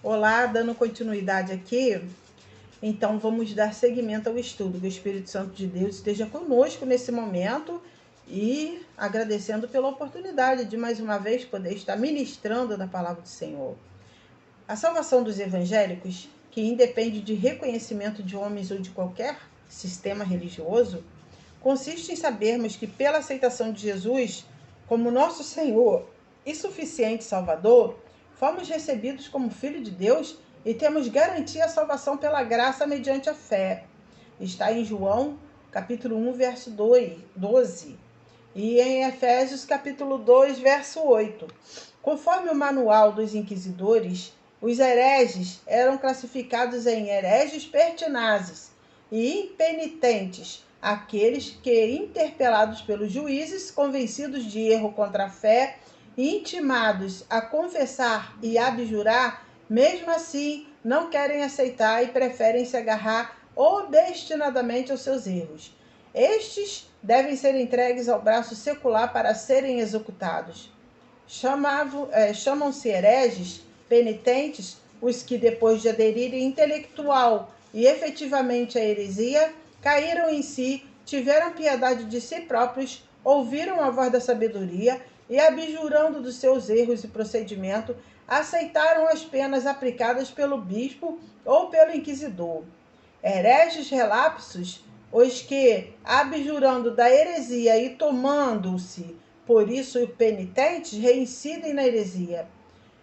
Olá, dando continuidade aqui, então vamos dar seguimento ao estudo. Que o Espírito Santo de Deus esteja conosco nesse momento e agradecendo pela oportunidade de mais uma vez poder estar ministrando na palavra do Senhor. A salvação dos evangélicos, que independe de reconhecimento de homens ou de qualquer sistema religioso, consiste em sabermos que pela aceitação de Jesus como nosso Senhor e suficiente Salvador, fomos recebidos como Filho de Deus e temos garantia a salvação pela graça mediante a fé. Está em João, capítulo 1, verso 12, e em Efésios, capítulo 2, verso 8. Conforme o manual dos inquisidores, os hereges eram classificados em hereges pertinazes e impenitentes, aqueles que, interpelados pelos juízes, convencidos de erro contra a fé, e intimados a confessar e abjurar, mesmo assim não querem aceitar e preferem se agarrar obstinadamente aos seus erros. Estes devem ser entregues ao braço secular para serem executados. Chamam-se hereges penitentes os que, depois de aderirem intelectual e efetivamente à heresia, caíram em si, tiveram piedade de si próprios, ouviram a voz da sabedoria e, abjurando dos seus erros e procedimento, aceitaram as penas aplicadas pelo bispo ou pelo inquisidor. Hereges relapsos, os que, abjurando da heresia e tomando-se por isso penitentes, reincidem na heresia.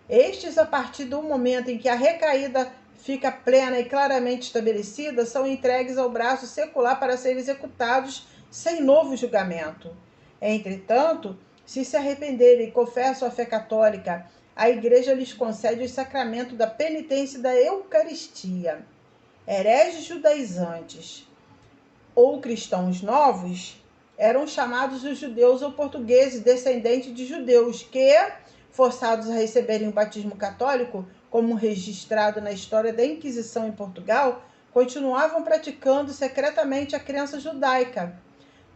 Estes, a partir do momento em que a recaída fica plena e claramente estabelecida, são entregues ao braço secular para serem executados sem novo julgamento. Entretanto, se arrependerem e confessam a fé católica, a Igreja lhes concede o sacramento da penitência e da Eucaristia. Hereges judaizantes ou cristãos novos eram chamados os judeus ou portugueses descendentes de judeus que, forçados a receberem o batismo católico, como registrado na história da Inquisição em Portugal, continuavam praticando secretamente a crença judaica.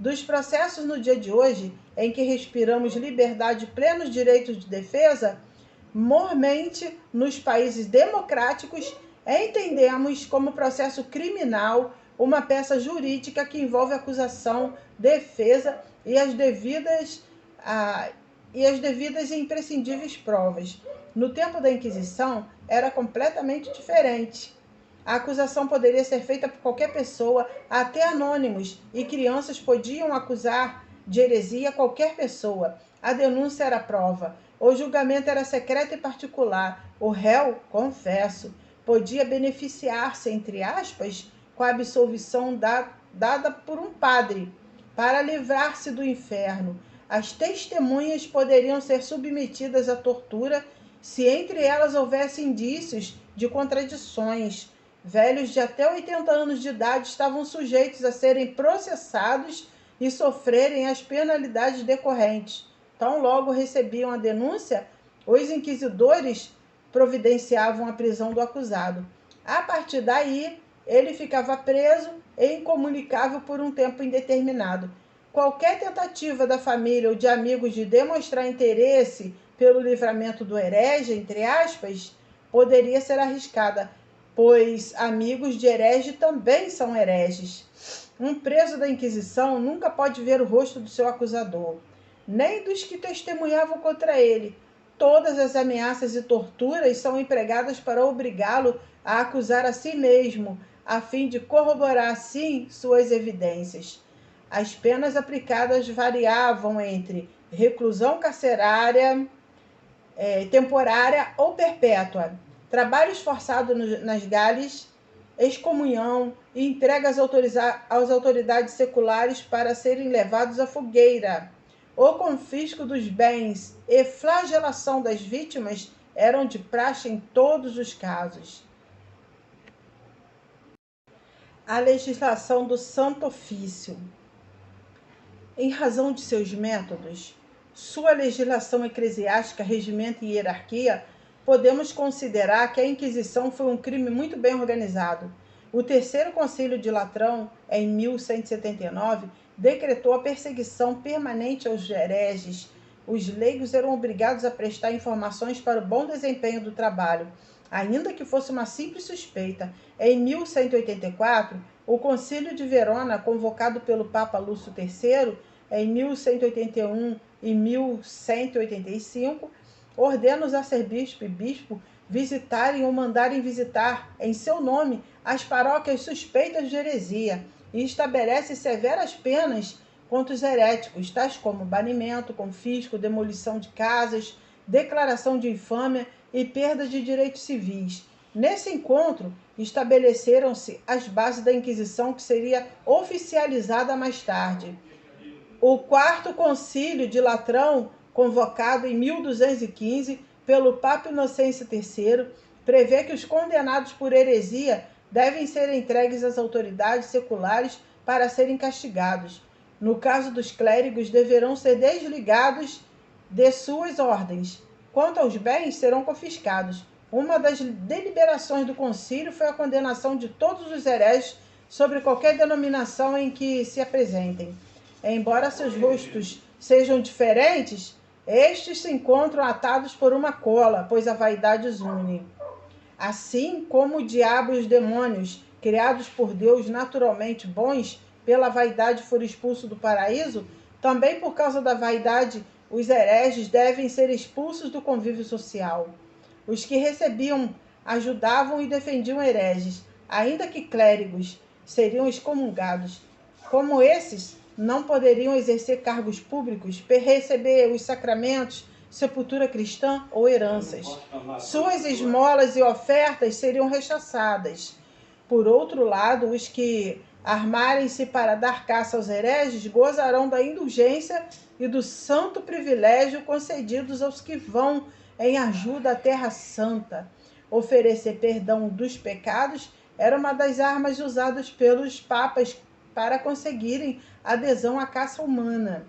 Dos processos no dia de hoje, em que respiramos liberdade e plenos direitos de defesa, mormente nos países democráticos, entendemos como processo criminal uma peça jurídica que envolve acusação, defesa e as devidas e imprescindíveis provas. No tempo da Inquisição, era completamente diferente. A acusação poderia ser feita por qualquer pessoa, até anônimos, e crianças podiam acusar de heresia qualquer pessoa. A denúncia era prova. O julgamento era secreto e particular. O réu, confesso, podia beneficiar-se, entre aspas, com a absolvição dada por um padre, para livrar-se do inferno. As testemunhas poderiam ser submetidas à tortura se entre elas houvesse indícios de contradições. Velhos de até 80 anos de idade estavam sujeitos a serem processados e sofrerem as penalidades decorrentes. Tão logo recebiam a denúncia, os inquisidores providenciavam a prisão do acusado. A partir daí, ele ficava preso e incomunicável por um tempo indeterminado. Qualquer tentativa da família ou de amigos de demonstrar interesse pelo livramento do herege, entre aspas, poderia ser arriscada, pois amigos de herege também são hereges. Um preso da Inquisição nunca pode ver o rosto do seu acusador, nem dos que testemunhavam contra ele. Todas as ameaças e torturas são empregadas para obrigá-lo a acusar a si mesmo, a fim de corroborar assim suas evidências. As penas aplicadas variavam entre reclusão carcerária, temporária ou perpétua, trabalhos forçados nas galhas, excomunhão e entrega às autoridades seculares para serem levados à fogueira. O confisco dos bens e flagelação das vítimas eram de praxe em todos os casos. A legislação do Santo Ofício. Em razão de seus métodos, sua legislação eclesiástica, regimento e hierarquia, podemos considerar que a Inquisição foi um crime muito bem organizado. O Terceiro Concílio de Latrão, em 1179, decretou a perseguição permanente aos hereges. Os leigos eram obrigados a prestar informações para o bom desempenho do trabalho. ainda que fosse uma simples suspeita. Em 1184, o Concílio de Verona, convocado pelo Papa Lúcio III, em 1181 e 1185, ordena os arcebispo e bispo visitarem ou mandarem visitar, em seu nome, as paróquias suspeitas de heresia e estabelece severas penas contra os heréticos, tais como banimento, confisco, demolição de casas, declaração de infâmia e perda de direitos civis. Nesse encontro, estabeleceram-se as bases da Inquisição, que seria oficializada mais tarde. O Quarto Concílio de Latrão, convocado em 1215 pelo Papa Inocêncio III, prevê que os condenados por heresia devem ser entregues às autoridades seculares para serem castigados. No caso dos clérigos, deverão ser desligados de suas ordens. Quanto aos bens, serão confiscados. Uma das deliberações do concílio foi a condenação de todos os hereges sobre qualquer denominação em que se apresentem. Embora seus rostos sejam diferentes, estes se encontram atados por uma cola, pois a vaidade os une. Assim como o diabo e os demônios, criados por Deus naturalmente bons, pela vaidade foram expulsos do paraíso, também por causa da vaidade, os hereges devem ser expulsos do convívio social. Os que recebiam, ajudavam e defendiam hereges, ainda que clérigos, seriam excomungados. Como esses não poderiam exercer cargos públicos, receber os sacramentos, sepultura cristã ou heranças. Suas esmolas e ofertas seriam rechaçadas. Por outro lado, os que armarem-se para dar caça aos hereges gozarão da indulgência e do santo privilégio concedidos aos que vão em ajuda à Terra Santa. Oferecer perdão dos pecados era uma das armas usadas pelos papas para conseguirem adesão à caça humana.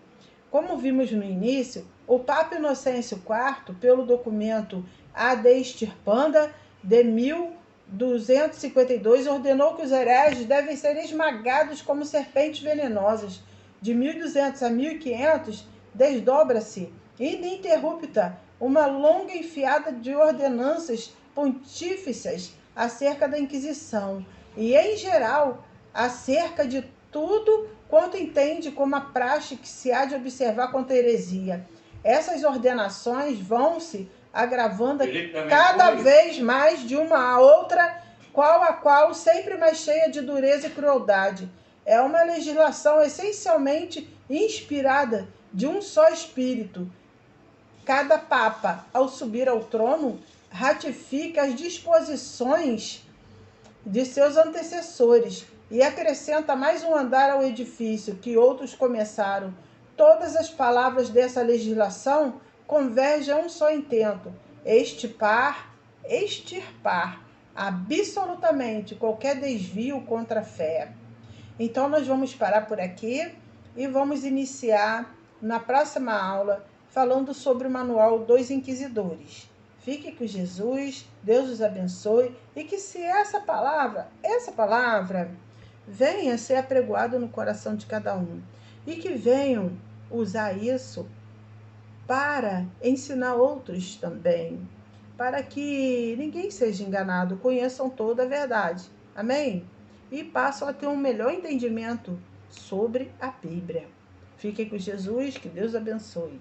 Como vimos no início, o Papa Inocêncio IV, pelo documento Ad Extirpanda de 1252, ordenou que os hereges devem ser esmagados como serpentes venenosas. De 1200 a 1500, desdobra-se ininterrupta uma longa enfiada de ordenanças pontífices acerca da Inquisição e, em geral, acerca de tudo quanto entende como a praxe que se há de observar contra a heresia. Essas ordenações vão se agravando cada vez mais de uma a outra, qual a qual sempre mais cheia de dureza e crueldade. É uma legislação essencialmente inspirada de um só espírito. Cada papa, ao subir ao trono, ratifica as disposições de seus antecessores e acrescenta mais um andar ao edifício que outros começaram. Todas as palavras dessa legislação convergem a um só intento: extirpar absolutamente qualquer desvio contra a fé. Então nós vamos parar por aqui e vamos iniciar na próxima aula falando sobre o Manual dos Inquisidores. Fique com Jesus, Deus os abençoe e que se essa palavra venha ser apregoada no coração de cada um e que venham usar isso para ensinar outros também, para que ninguém seja enganado, conheçam toda a verdade. Amém? E passam a ter um melhor entendimento sobre a Bíblia. Fiquem com Jesus, que Deus abençoe.